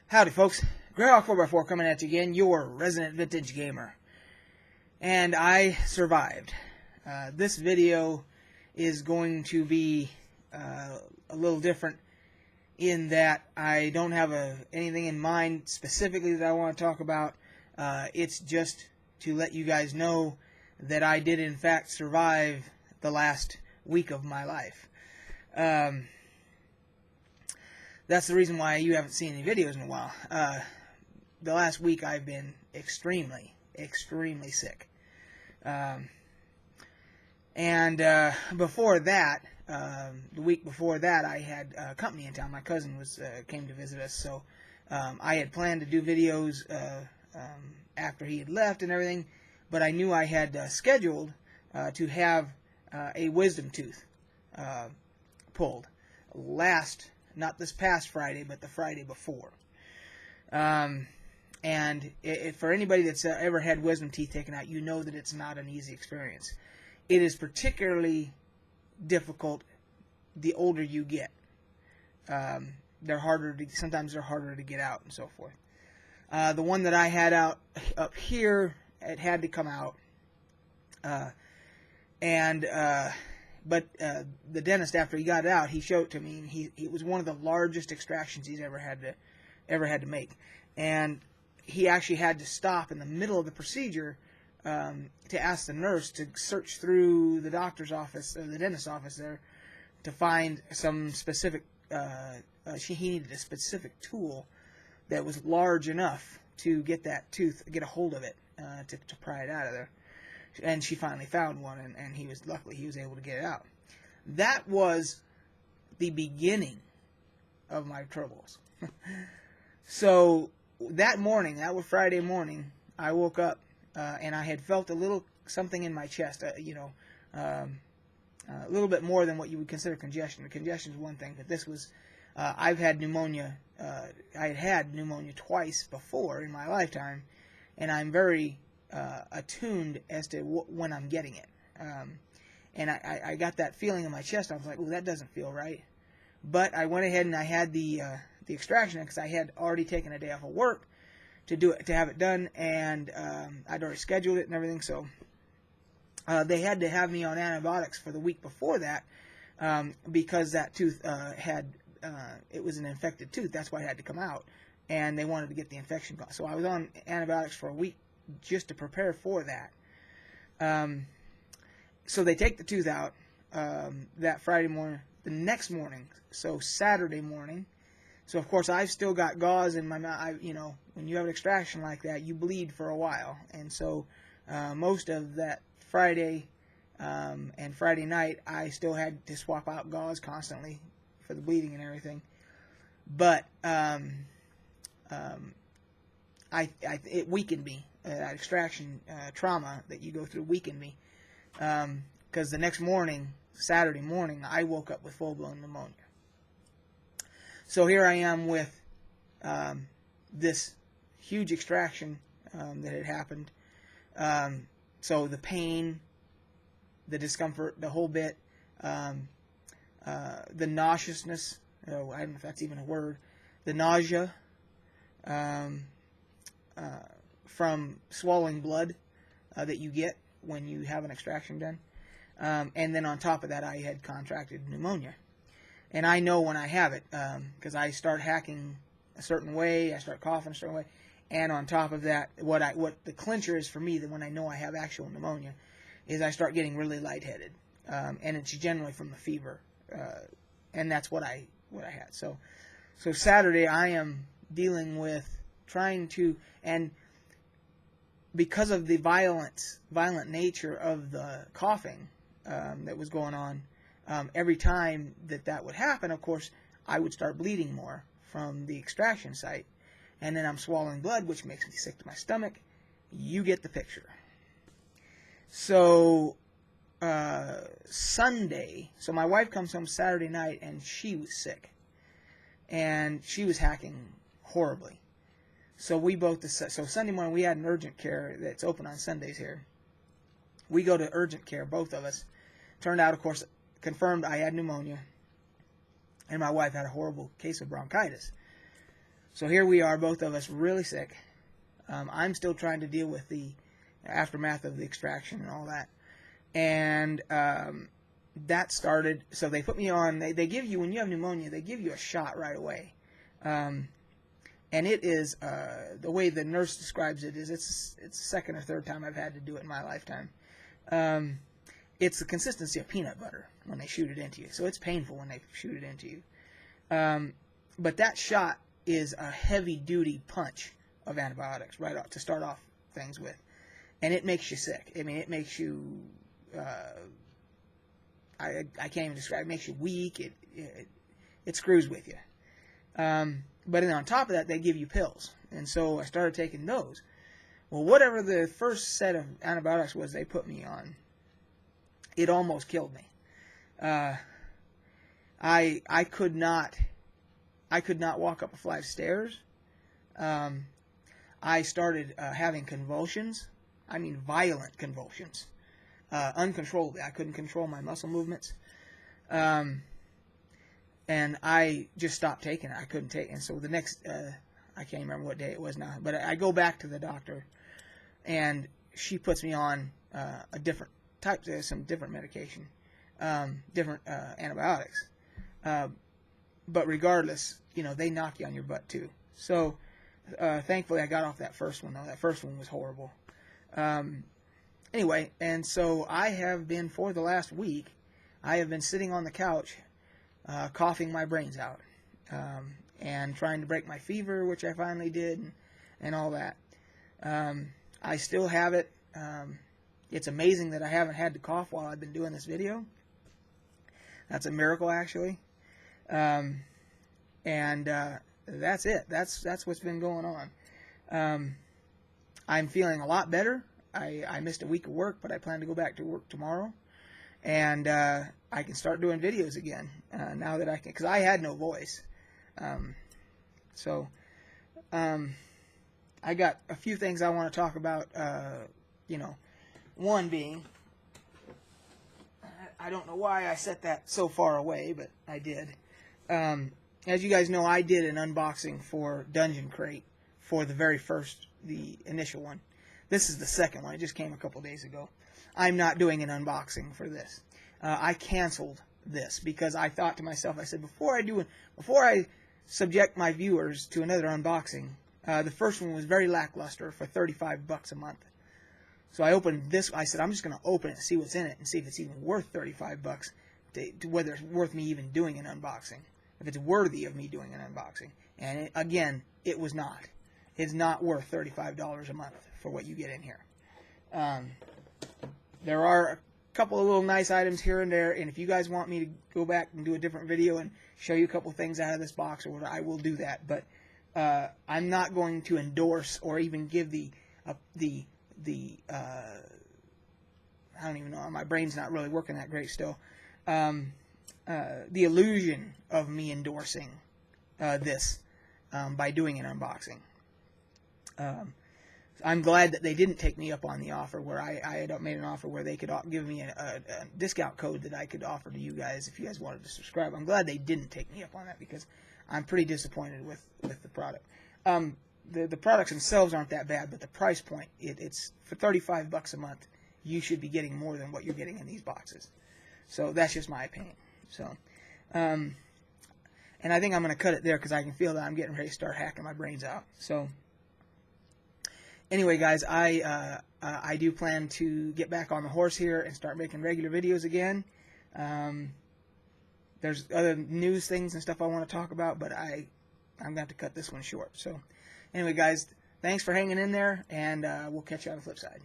Howdy folks, Greyhawk 4x4 coming at you again, your resident vintage gamer. And I survived. This video is going to be a little different in that I don't have anything in mind specifically that I want to talk about. It's just to let you guys know that I did in fact survive the last week of my life. That's the reason why you haven't seen any videos in a while. The last week I've been extremely sick. Before that, the week before that, I had company in town. My cousin came to visit us, so I had planned to do videos after he had left and everything, but I knew I had scheduled to have a wisdom tooth pulled not this past Friday, but the Friday before. And for anybody that's ever had wisdom teeth taken out, you know that it's not an easy experience. It is particularly difficult the older you get. Sometimes they're harder to get out and so forth. The one that I had up here, it had to come out. But the dentist, after he got it out, he showed it to me, and it was one of the largest extractions he's ever had to make. And he actually had to stop in the middle of the procedure to ask the nurse to search through the doctor's office, or the dentist's office there, to find some specific, he needed a specific tool that was large enough to get that tooth, get a hold of it, to pry it out of there. And she finally found one, and luckily he was able to get it out. That was the beginning of my troubles. So that morning, that was Friday morning, I woke up and I had felt a little something in my chest, a little bit more than what you would consider congestion. Congestion is one thing, but this was, I've had pneumonia, I had had pneumonia twice before in my lifetime, and I'm very attuned as to when I'm getting it. And I got that feeling in my chest. I was like, "Oh, that doesn't feel right." But I went ahead and I had the extraction because I had already taken a day off of work to have it done, and I'd already scheduled it and everything. So they had to have me on antibiotics for the week before that because that tooth it was an infected tooth. That's why it had to come out, and they wanted to get the infection gone. So I was on antibiotics for a week just to prepare for that. So they take the tooth out that Friday morning. The next morning, so Saturday morning, so of course I've still got gauze in my mouth. When you have an extraction like that, you bleed for a while, and so most of that Friday and Friday night, I still had to swap out gauze constantly for the bleeding and everything. But it weakened me. That extraction trauma that you go through weakened me, because the next morning, Saturday morning, I woke up with full-blown pneumonia. So here I am with this huge extraction that had happened. So the pain, the discomfort, the whole bit, the nauseousness, I don't know if that's even a word, the nausea, from swallowing blood that you get when you have an extraction done. And then on top of that, I had contracted pneumonia. And I know when I have it, because I start hacking a certain way, I start coughing a certain way, and on top of that, what the clincher is for me, that when I know I have actual pneumonia, is I start getting really lightheaded. And it's generally from the fever. And that's what I had. So Saturday, I am dealing with trying to, and because of the violent nature of the coughing that was going on, every time that would happen, of course, I would start bleeding more from the extraction site, and then I'm swallowing blood, which makes me sick to my stomach. You get the picture. So Sunday, so my wife comes home Saturday night, and she was sick, and she was hacking horribly. So Sunday morning we had an urgent care that's open on Sundays here. We go to urgent care, both of us. Turned out, of course, confirmed I had pneumonia. and my wife had a horrible case of bronchitis. So here we are, both of us really sick. I'm still trying to deal with the aftermath of the extraction and all that. And that started, so they put me on, they give you, when you have pneumonia, they give you a shot right away. And it is, the way the nurse describes it is, it's the second or third time I've had to do it in my lifetime. It's the consistency of peanut butter when they shoot it into you. So it's painful when they shoot it into you. But that shot is a heavy-duty punch of antibiotics right off, to start off things with. And it makes you sick. I mean, it makes you, I can't even describe it. It makes you weak. It screws with you. But then on top of that, they give you pills. And so I started taking those. Well, whatever the first set of antibiotics was they put me on, it almost killed me. I could not walk up a flight of stairs. I started having convulsions. I mean, violent convulsions. Uncontrollably. I couldn't control my muscle movements. And I just stopped taking it. I couldn't take it. And so the next, I can't remember what day it was now, but I go back to the doctor, and she puts me on a different type, some different medication, different antibiotics. But regardless, you know, they knock you on your butt too. So thankfully I got off that first one, though. That first one was horrible. Anyway, and so I have been, for the last week, I have been sitting on the couch coughing my brains out, and trying to break my fever, which I finally did, and all that. I still have it. It's amazing that I haven't had to cough while I've been doing this video. That's a miracle, actually. And that's it. That's what's been going on. I'm feeling a lot better. I missed a week of work, but I plan to go back to work tomorrow. And I can start doing videos again now that I can, because I had no voice. I got a few things I want to talk about. You know, one being, I don't know why I set that so far away, but I did. As you guys know, I did an unboxing for Dungeon Crate for the initial one. This is the second one. It just came a couple days ago. I'm not doing an unboxing for this. I canceled this because I thought to myself, I said, before I subject my viewers to another unboxing, the first one was very lackluster for $35 a month. So I opened this. I said, I'm just going to open it and see what's in it and see if it's even worth $35, to whether it's worth me even doing an unboxing, if it's worthy of me doing an unboxing. And again, it was not. It's not worth $35 a month for what you get in here. There are a couple of little nice items here and there, and if you guys want me to go back and do a different video and show you a couple things out of this box or whatever, I will do that. But I'm not going to endorse or even give the I don't even know, my brain's not really working that great still, the illusion of me endorsing this by doing an unboxing. I'm glad that they didn't take me up on the offer where I had made an offer where they could give me a discount code that I could offer to you guys if you guys wanted to subscribe. I'm glad they didn't take me up on that because I'm pretty disappointed with the product. The products themselves aren't that bad, but the price point, it's for $35 a month. You should be getting more than what you're getting in these boxes. So that's just my opinion. So, and I think I'm going to cut it there because I can feel that I'm getting ready to start hacking my brains out. So, anyway, guys, I do plan to get back on the horse here and start making regular videos again. There's other news things and stuff I want to talk about, but I'm going to have to cut this one short. So, anyway, guys, thanks for hanging in there, and we'll catch you on the flip side.